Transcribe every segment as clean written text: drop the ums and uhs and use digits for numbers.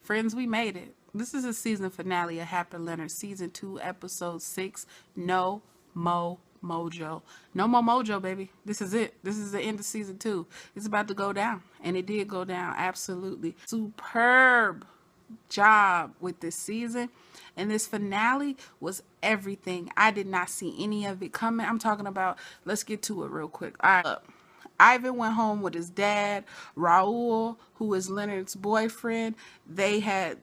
Friends, we made it. This is a season finale of Hap and Leonard, season 2, episode 6. No Mo Mojo. No more Mojo, baby. This is it. This is the end of season 2. It's about to go down. And it did go down. Absolutely. Superb job with this season. And this finale was everything. I did not see any of it coming. I'm talking about, let's get to it real quick. All right. Ivan went home with his dad. Raul, who is Leonard's boyfriend, they had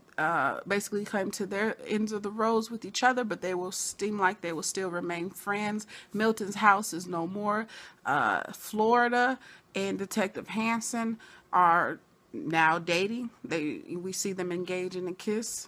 basically come to their ends of the roads with each other, but they will seem like they will still remain friends. Milton's house is no more. Florida and Detective Hansen are now dating. We see them engage in a kiss.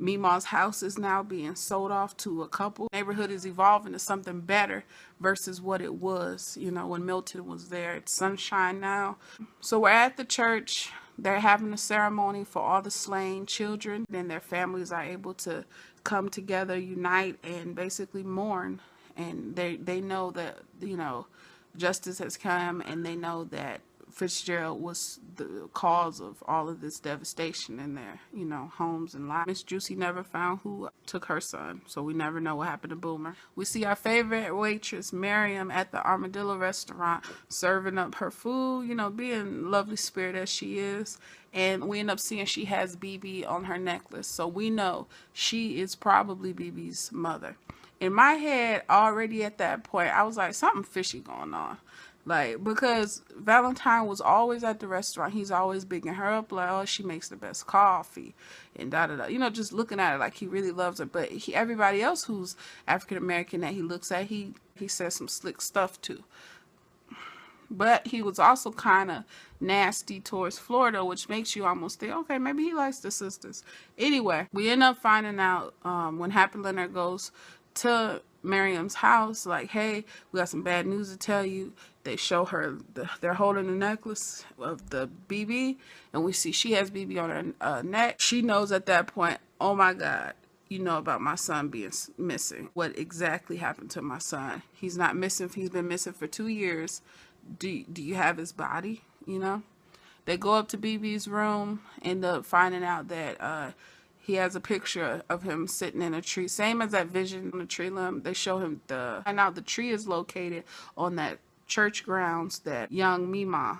Mima's house is now being sold off to a couple. Neighborhood is evolving to something better versus what it was, when Milton was there. It's sunshine now. So we're at the church. They're having a ceremony for all the slain children. Then their families are able to come together, unite, and basically mourn. And they know that, justice has come, and they know that Fitzgerald was the cause of all of this devastation in their, homes and lives. Miss Juicy never found who took her son, so we never know what happened to Boomer. We see our favorite waitress, Miriam, at the Armadillo restaurant, serving up her food, being lovely spirit as she is. And we end up seeing she has BB on her necklace, so we know she is probably BB's mother. In my head, already at that point, I was like, something fishy going on. Because Valentine was always at the restaurant. He's always bigging her up, like, oh, she makes the best coffee, and da-da-da. Just looking at her like he really loves her. But everybody else who's African-American that he looks at, he says some slick stuff to. But he was also kind of nasty towards Florida, which makes you almost think, okay, maybe he likes the sisters. Anyway, we end up finding out when Hap and Leonard goes to Miriam's house, like, hey, we got some bad news to tell you. They show her, they're holding the necklace of the BB, and we see she has BB on her neck. She knows at that point, oh my God, you know about my son being missing. What exactly happened to my son? He's not missing. He's been missing for 2 years. Do you have his body? They go up to BB's room, end up finding out that he has a picture of him sitting in a tree. Same as that vision on the tree limb. They show him find out the tree is located on that church grounds that young Mima's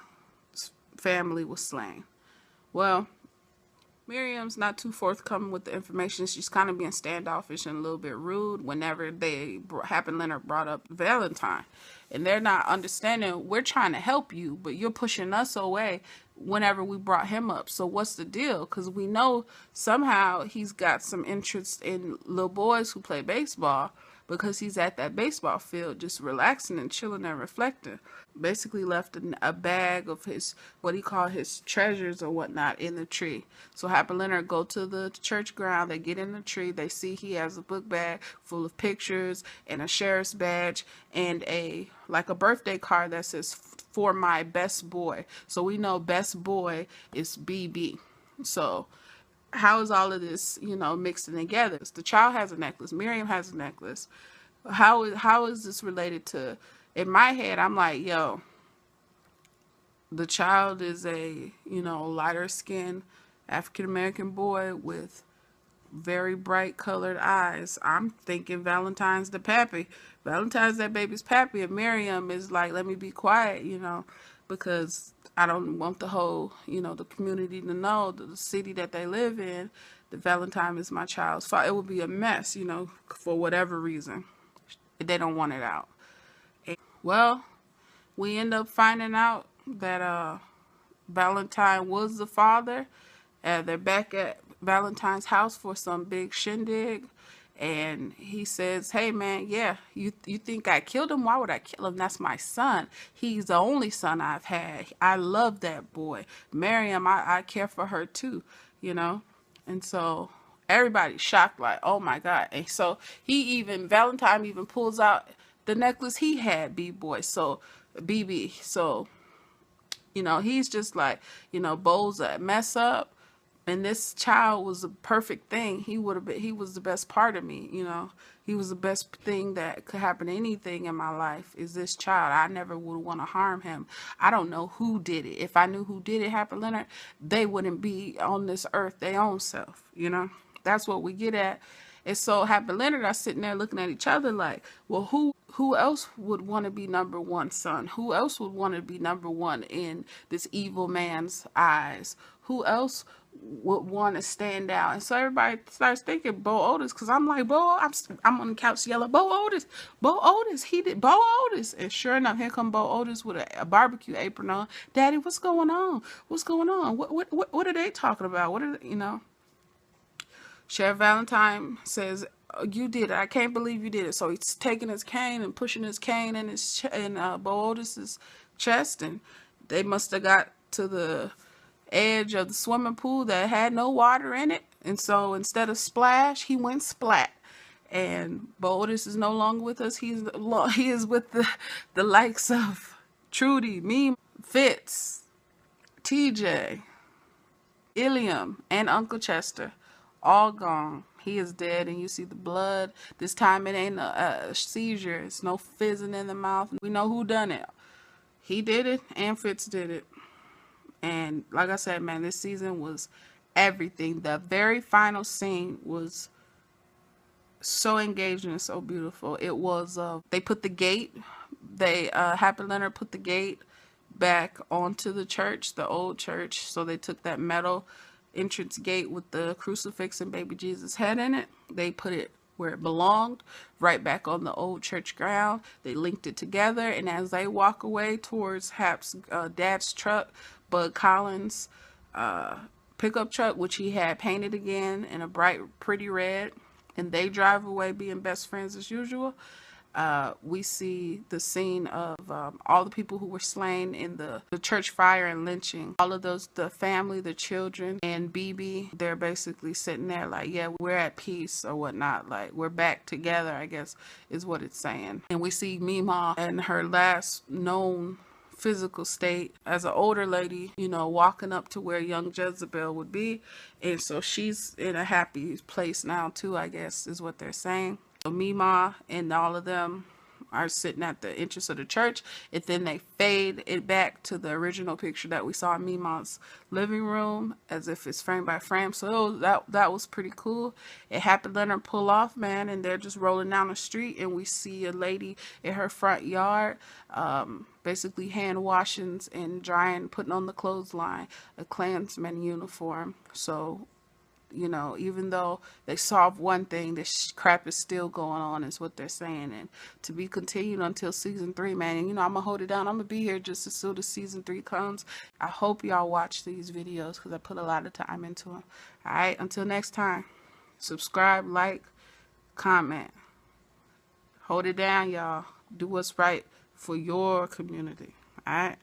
family was slain. Well, Miriam's not too forthcoming with the information. She's kind of being standoffish and a little bit rude whenever Hap and Leonard brought up Valentine. And they're not understanding, we're trying to help you, but you're pushing us away whenever we brought him up. So what's the deal? Because we know somehow he's got some interest in little boys who play baseball, because he's at that baseball field just relaxing and chilling and reflecting. Basically left a bag of what he called his treasures or whatnot in the tree. So Hap and Leonard go to the church ground. They get in the tree. They see he has a book bag full of pictures and a sheriff's badge and a birthday card that says, for my best boy. So we know best boy is BB. So how is all of this, mixing together? The child has a necklace. Miriam has a necklace. How is this related to? In my head, I'm like, yo, the child is a, lighter skinned African-American boy with very bright colored eyes. I'm thinking Valentine's the pappy. Valentine's that baby's pappy. And Miriam is like, let me be quiet, because I don't want the whole, the community to know, the city that they live in, that Valentine is my child's fault. It would be a mess, for whatever reason. They don't want it out. Well, we end up finding out that Valentine was the father. They're back at Valentine's house for some big shindig. And he says, hey, man, yeah, you think I killed him? Why would I kill him? That's my son. He's the only son I've had. I love that boy. Miriam, I care for her too, And so everybody's shocked, like, oh, my God. And so Valentine even pulls out the necklace he had, BB. So, he's just like, Bo's a mess up. And this child was a perfect thing. He was the best part of me, you know. He was the best thing that could happen to anything in my life is this child. I never would want to harm him. I don't know who did it. If I knew who did it, Hap and Leonard, they wouldn't be on this earth their own self, you know. That's what we get at. And so Hap and Leonard are sitting there looking at each other like, well, who else would want to be number one, son? Who else would want to be number one in this evil man's eyes? Who else would want to stand out? And so everybody starts thinking Bo Otis, because I'm like, I'm on the couch yelling, Bo Otis, he did, Bo Otis. And sure enough, here come Bo Otis with a barbecue apron on. Daddy, what's going on? What's going on? What are they talking about? What are, you know? Sheriff Valentine says, oh, you did it. I can't believe you did it. So he's taking his cane and pushing his cane in Bo Otis's chest, and they must have got to the edge of the swimming pool that had no water in it, and so instead of splash, he went splat. And Bo Otis is no longer with us. He is with the likes of Trudy, me, Fitz, TJ, Ilium, and Uncle Chester. All gone. He is dead, and you see the blood. This time it ain't a seizure. It's no fizzing in the mouth. We know who done it. He did it, and Fitz did it. And like I said, man, this season was everything. The very final scene was so engaging and so beautiful. It was, they put the gate, Hap and Leonard put the gate back onto the church, the old church. So they took that metal entrance gate with the crucifix and baby Jesus' head in it. They put it where it belonged, right back on the old church ground. They linked it together, and as they walk away towards Hap's dad's truck, Bud Collins' pickup truck, which he had painted again in a bright, pretty red, and they drive away being best friends as usual, we see the scene of all the people who were slain in the church fire and lynching. All of those, the family, the children, and BB, they're basically sitting there like, yeah, we're at peace or whatnot. Like, we're back together, I guess, is what it's saying. And we see Mima in her last known physical state as an older lady, you know, walking up to where young Jezebel would be. And so she's in a happy place now too, I guess, is what they're saying. So Mima and all of them are sitting at the entrance of the church, and then they fade it back to the original picture that we saw in Mima's living room, as if it's frame by frame. So that was pretty cool. It happened. Leonard pull off, man, and they're just rolling down the street, and we see a lady in her front yard, basically hand washings and drying, putting on the clothesline, a Klansman uniform. So, you know, even though they solved one thing, this crap is still going on, is what they're saying. And to be continued until season 3, man. And, you know, I'm going to hold it down. I'm going to be here just as soon as season 3 comes. I hope y'all watch these videos because I put a lot of time into them. All right, until next time, subscribe, like, comment. Hold it down, y'all. Do what's right for your community. All right.